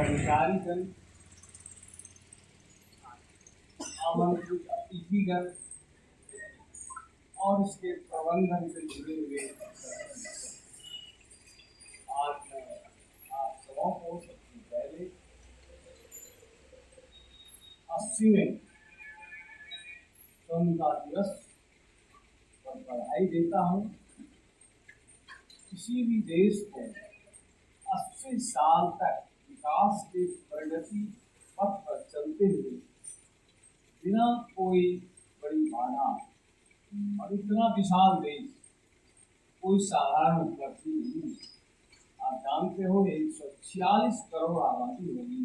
कर्मचारीगण, आमंत्रित अतिथिगण और इसके प्रबंधन से जुड़े हुए आज मैं आप सबों को सबसे पहले 80वें स्वतंत्रता दिवस पर बधाई देता हूँ। किसी भी देश को 80 साल तक विकास के प्रगति पथ पर चलते हुए बिना कोई बड़ी बाधा और इतना विशाल देश कोई साधारण उपलब्धि नहीं। आप जानते हो 146 करोड़ आबादी होगी।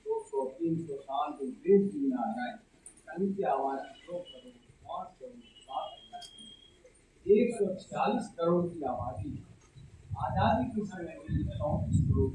200-300 साल जो देश में आ जाए की आबादी 2 करोड़ 5 करोड़ 146 करोड़ की आबादी आजादी के समय में 34 करोड़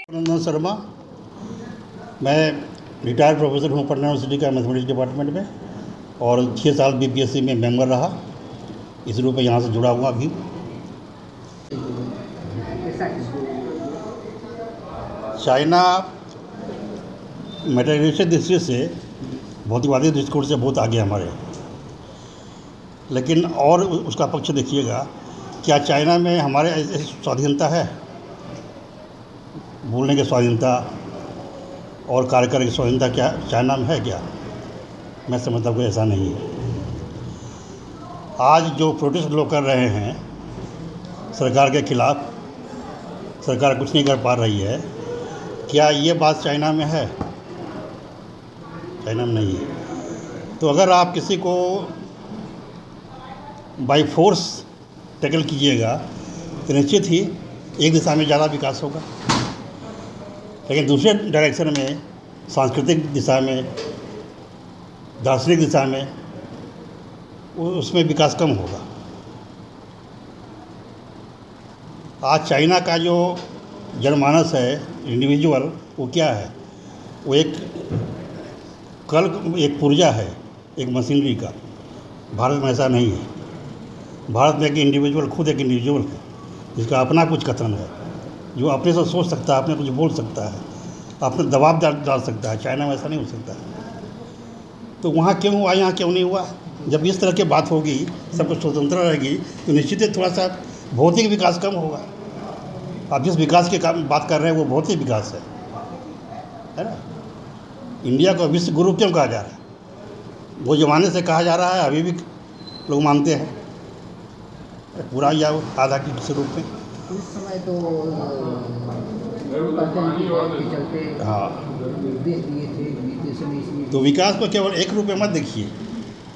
नंदन शर्मा, मैं रिटायर्ड प्रोफेसर हूँ पटना यूनिवर्सिटी का मैथमेटिक्स डिपार्टमेंट में और 6 साल बीपीएससी में मेंबर रहा। इस रूप में यहाँ से जुड़ा हुआ अभी। चाइना मेटेरियलिस्टिक दृष्टि से भौतिकवादी दृष्टिकोण से बहुत आगे हमारे, लेकिन और उसका पक्ष देखिएगा, क्या चाइना में हमारे ऐसी स्वाधीनता है? बोलने की स्वाधीनता और कार्य करने की स्वाधीनता क्या चाइना में है क्या? मैं समझता हूँ ऐसा नहीं है। आज जो प्रोटेस्ट लोग कर रहे हैं सरकार के खिलाफ, सरकार कुछ नहीं कर पा रही है, क्या ये बात चाइना में है? चाइना में नहीं है। तो अगर आप किसी को बाई फोर्स टैकल कीजिएगा तो निश्चित ही एक दिशा में ज़्यादा विकास होगा, लेकिन दूसरे डायरेक्शन में, सांस्कृतिक दिशा में, दार्शनिक दिशा में, उसमें विकास कम होगा। आज चाइना का जो जनमानस है, इंडिविजुअल, वो क्या है? वो एक पुर्जा है, एक मशीनरी का। भारत में ऐसा नहीं है। भारत में एक इंडिविजुअल, खुद एक इंडिविजुअल है जिसका अपना कुछ कथन है, जो अपने से सोच सकता है, अपने कुछ बोल सकता है, अपने दबाव डाल सकता है। चाइना में ऐसा नहीं हो सकता। तो वहाँ क्यों हुआ, यहाँ क्यों नहीं हुआ? जब इस तरह की बात होगी, सब कुछ स्वतंत्र रहेगी, तो निश्चित ही थोड़ा सा भौतिक विकास कम होगा। आप जिस विकास की बात कर रहे हैं वो भौतिक विकास है ना। इंडिया को विश्व गुरु क्यों कहा जा रहा है? वो ज़माने से कहा जा रहा है, अभी भी लोग मानते हैं, पूरा या आधा के रूप में। उस समय तो के चलते हाँ, निर्देश दिए थे नीतीश समय इसलिए तो विकास को केवल एक रूप में मत देखिए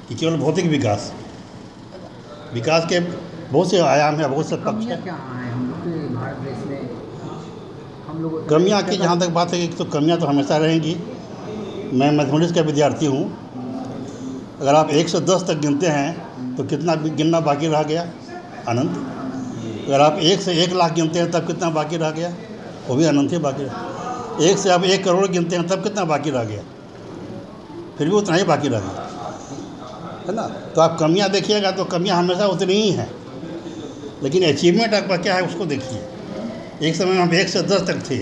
कि केवल भौतिक विकास। विकास के बहुत से आयाम हैं, बहुत से पक्ष कमियाँ हैं। क्या हैं हम लोग के भारत देश में? हम लोग कमियाँ की जहाँ तक बात है कि तो कमियाँ तो हमेशा रहेंगी। मैं मैथमेटिक्स का विद्यार्थी हूँ। अगर आप 1 से 10 तक गिनते हैं तो कितना गिनना बाकी रह गया? अनंत। अगर आप 1 से 1 लाख गिनते हैं तब कितना बाकी रह गया? वो भी अनंत ही बाकी रहा। 1 से आप 1 करोड़ गिनते हैं तब कितना बाकी रह गया? फिर भी उतना ही बाकी रह गया, है ना। तो आप कमियां देखिएगा तो कमियां हमेशा उतनी ही हैं, लेकिन अचीवमेंट आपका क्या है उसको देखिए। एक समय में हम 1 से 10 तक थे,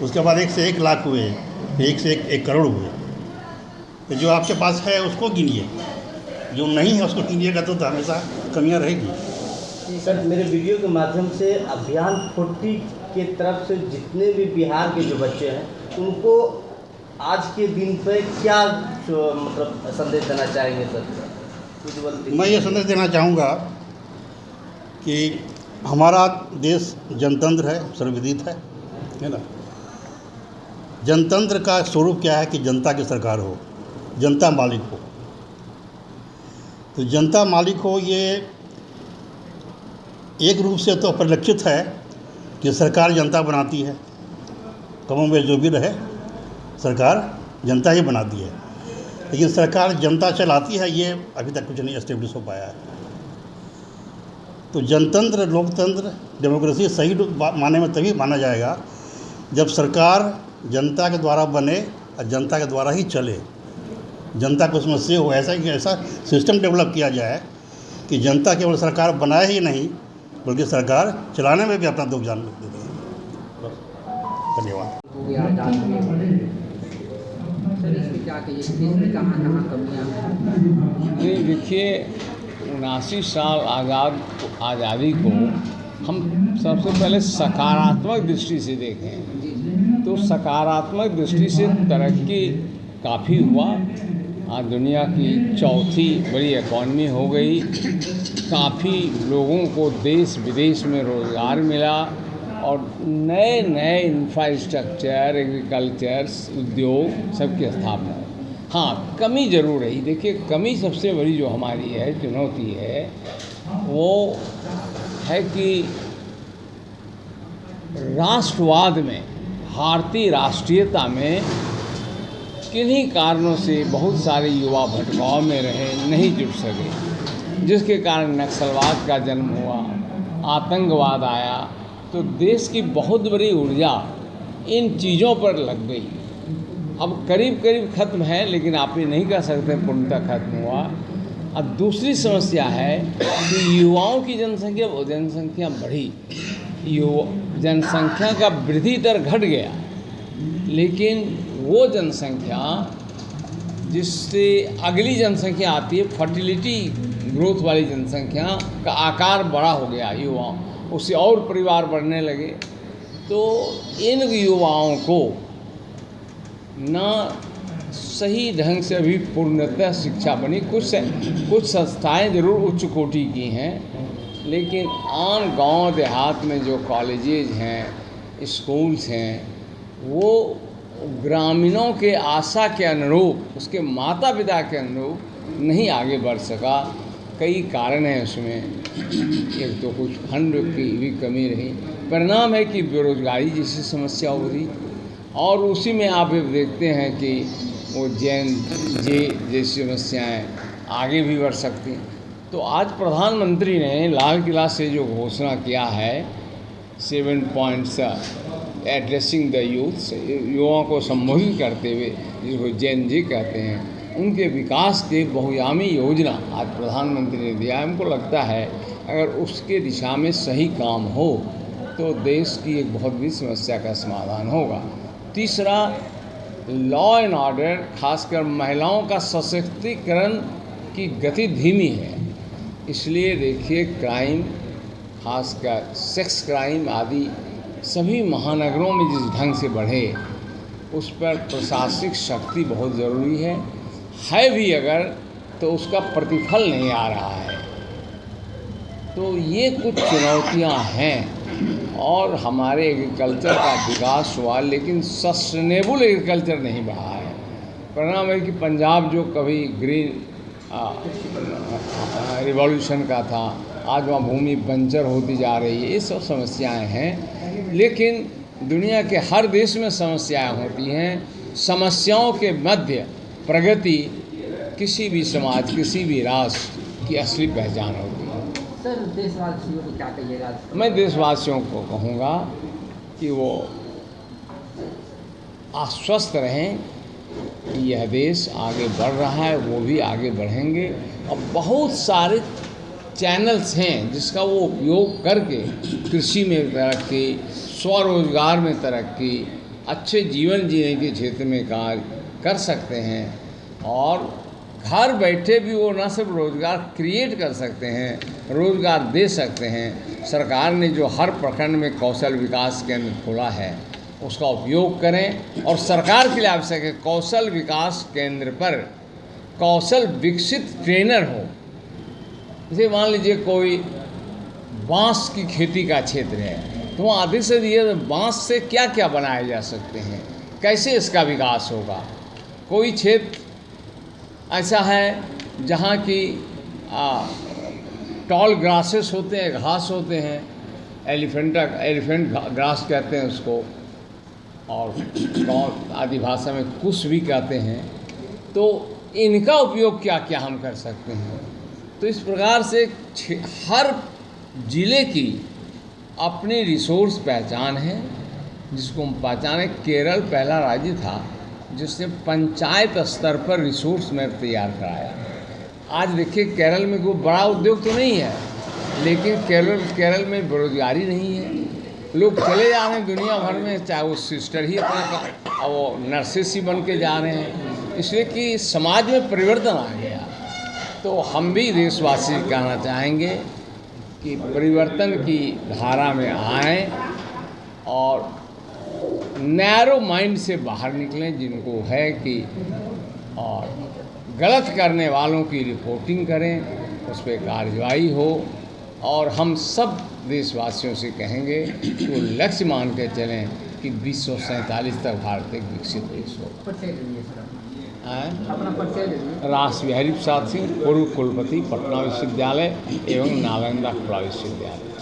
उसके बाद 1 से 1 लाख हुए, फिर 1 से 1 करोड़ हुए। तो जो आपके पास है उसको गिनिए, जो नहीं है उसको गिनिएगा तो हमेशा कमियां रहेगी। सर, मेरे वीडियो के माध्यम से अभियान 40 के तरफ से जितने भी बिहार के जो बच्चे हैं उनको आज के दिन पे क्या मतलब संदेश देना चाहेंगे सर? मैं ये संदेश देना चाहूँगा कि हमारा देश जनतंत्र है, सर्वविदित है ना। जनतंत्र का स्वरूप क्या है कि जनता की सरकार हो, जनता मालिक हो। तो जनता मालिक हो ये एक रूप से तो परिलक्षित है कि सरकार जनता बनाती है, कमों में जो भी रहे सरकार जनता ही बनाती है, लेकिन सरकार जनता चलाती है ये अभी तक कुछ नहीं एस्टेब्लिश हो पाया है। तो जनतंत्र, लोकतंत्र, डेमोक्रेसी सही माने में तभी माना जाएगा जब सरकार जनता के द्वारा बने और जनता के द्वारा ही चले, जनता को उसमें से हो। ऐसा सिस्टम डेवलप किया जाए कि जनता केवल सरकार बनाए ही नहीं बल्कि सरकार चलाने में भी अपना योगदान देती है। बस, धन्यवाद। हो गया आज़ाद हुए। सर इसमें क्या कहिए, इसमें कहाँ कहाँ कमियाँ हैं? ये देखिए, 79 साल आज़ादी को हम सबसे पहले सकारात्मक दृष्टि से देखें तो सकारात्मक दृष्टि से तरक्की काफ़ी हुआ। आज दुनिया की चौथी बड़ी इकॉनमी हो गई। काफ़ी लोगों को देश विदेश में रोज़गार मिला और नए नए इंफ्रास्ट्रक्चर, एग्रीकल्चर, उद्योग सबकी स्थापना। हाँ, कमी ज़रूर रही। देखिए, कमी सबसे बड़ी जो हमारी है, चुनौती है, वो है कि राष्ट्रवाद में, भारतीय राष्ट्रीयता में किन्हीं कारणों से बहुत सारे युवा भटकाव में रहे, नहीं जुट सके, जिसके कारण नक्सलवाद का जन्म हुआ, आतंकवाद आया। तो देश की बहुत बड़ी ऊर्जा इन चीज़ों पर लग गई। अब करीब करीब ख़त्म है, लेकिन आप ये नहीं कह सकते पूर्णतः खत्म हुआ। अब दूसरी समस्या है कि युवाओं की जनसंख्या बढ़ी, जनसंख्या का वृद्धि दर घट गया, लेकिन वो जनसंख्या जिससे अगली जनसंख्या आती है, फर्टिलिटी ग्रोथ वाली जनसंख्या का आकार बड़ा हो गया युवाओं, उससे और परिवार बढ़ने लगे। तो इन युवाओं को ना सही ढंग से अभी पूर्णतः शिक्षा बनी। कुछ संस्थाएं ज़रूर उच्च कोटि की हैं, लेकिन आम गांव देहात में जो कॉलेजेज हैं, स्कूल्स हैं, वो ग्रामीणों के आशा के अनुरूप, उसके माता पिता के अनुरूप नहीं आगे बढ़ सका। कई कारण हैं उसमें। एक तो कुछ फंड की भी कमी रही, परिणाम है कि बेरोजगारी जैसी समस्या हो रही, और उसी में आप देखते हैं कि वो जैसी समस्याएं आगे भी बढ़ सकती हैं। तो आज प्रधानमंत्री ने लाल किला से जो घोषणा किया है 7 पॉइंट्स एड्रेसिंग द यूथ, युवाओं को संबोधित करते हुए, जिसको जैन जी कहते हैं, उनके विकास के बहुआयामी योजना आज प्रधानमंत्री ने दिया। हमको लगता है अगर उसके दिशा में सही काम हो तो देश की एक बहुत बड़ी समस्या का समाधान होगा। तीसरा, लॉ एंड ऑर्डर, खासकर महिलाओं का सशक्तिकरण की गति धीमी है। इसलिए देखिए, क्राइम, खासकर सेक्स क्राइम आदि सभी महानगरों में जिस ढंग से बढ़े, उस पर प्रशासनिक शक्ति बहुत ज़रूरी है भी अगर, तो उसका प्रतिफल नहीं आ रहा है। तो ये कुछ चुनौतियां हैं। और हमारे एग्रीकल्चर का विकास हुआ, लेकिन सस्टेनेबल एग्रीकल्चर नहीं बढ़ा है। परिणाम है कि पंजाब जो कभी ग्रीन रिवॉल्यूशन का था, आज वहाँ भूमि बंजर होती जा रही है। ये सब समस्याएं हैं, लेकिन दुनिया के हर देश में समस्याएं होती हैं। समस्याओं के मध्य प्रगति किसी भी समाज, किसी भी राष्ट्र की असली पहचान होती है। सर, देशवासियों को क्या कहिएगा? मैं देशवासियों को कहूँगा कि वो आश्वस्त रहें कि यह देश आगे बढ़ रहा है, वो भी आगे बढ़ेंगे। और बहुत सारे चैनल्स हैं जिसका वो उपयोग करके कृषि में तरक्की, स्वरोजगार में तरक्की, अच्छे जीवन जीने के क्षेत्र में कार्य कर सकते हैं। और घर बैठे भी वो न सिर्फ रोज़गार क्रिएट कर सकते हैं, रोज़गार दे सकते हैं। सरकार ने जो हर प्रखंड में कौशल विकास केंद्र खोला है उसका उपयोग करें। और सरकार के लिए आवश्यक है कौशल विकास केंद्र पर कौशल विकसित ट्रेनर हो। जैसे मान लीजिए कोई बांस की खेती का क्षेत्र है, तो वहाँ अधिक से अधिक बांस से क्या क्या बनाए जा सकते हैं, कैसे इसका विकास होगा। कोई क्षेत्र ऐसा है जहाँ की टॉल ग्रासेस होते हैं, घास होते हैं, एलिफेंट ग्रास कहते हैं उसको, और आदि भाषा में कुश भी कहते हैं। तो इनका उपयोग क्या क्या हम कर सकते हैं। तो इस प्रकार से हर ज़िले की अपनी रिसोर्स पहचान है, जिसको हम पहचाने। केरल पहला राज्य था जिसने पंचायत स्तर पर रिसोर्स मैप तैयार कराया। आज देखिए केरल में कोई बड़ा उद्योग तो नहीं है, लेकिन केरल में बेरोजगारी नहीं है। लोग चले जा रहे हैं दुनिया भर में, चाहे वो सिस्टर ही अपना वो नर्सेस ही बन के जा रहे हैं, इसलिए कि समाज में परिवर्तन आ गया। तो हम भी देशवासी कहना चाहेंगे कि परिवर्तन की धारा में आएँ और नैरो माइंड से बाहर निकलें, जिनको है कि और गलत करने वालों की रिपोर्टिंग करें, उस पर कार्रवाई हो। और हम सब देशवासियों से कहेंगे कि वो लक्ष्य मान के चलें कि 2047 तक भारत एक विकसित देश हो। परिचय दीजिए सर, अपना परिचय दीजिए। रास बिहारी प्रसाद सिंह, पूर्व कुलपति, पटना विश्वविद्यालय एवं नालंदा खुला विश्वविद्यालय।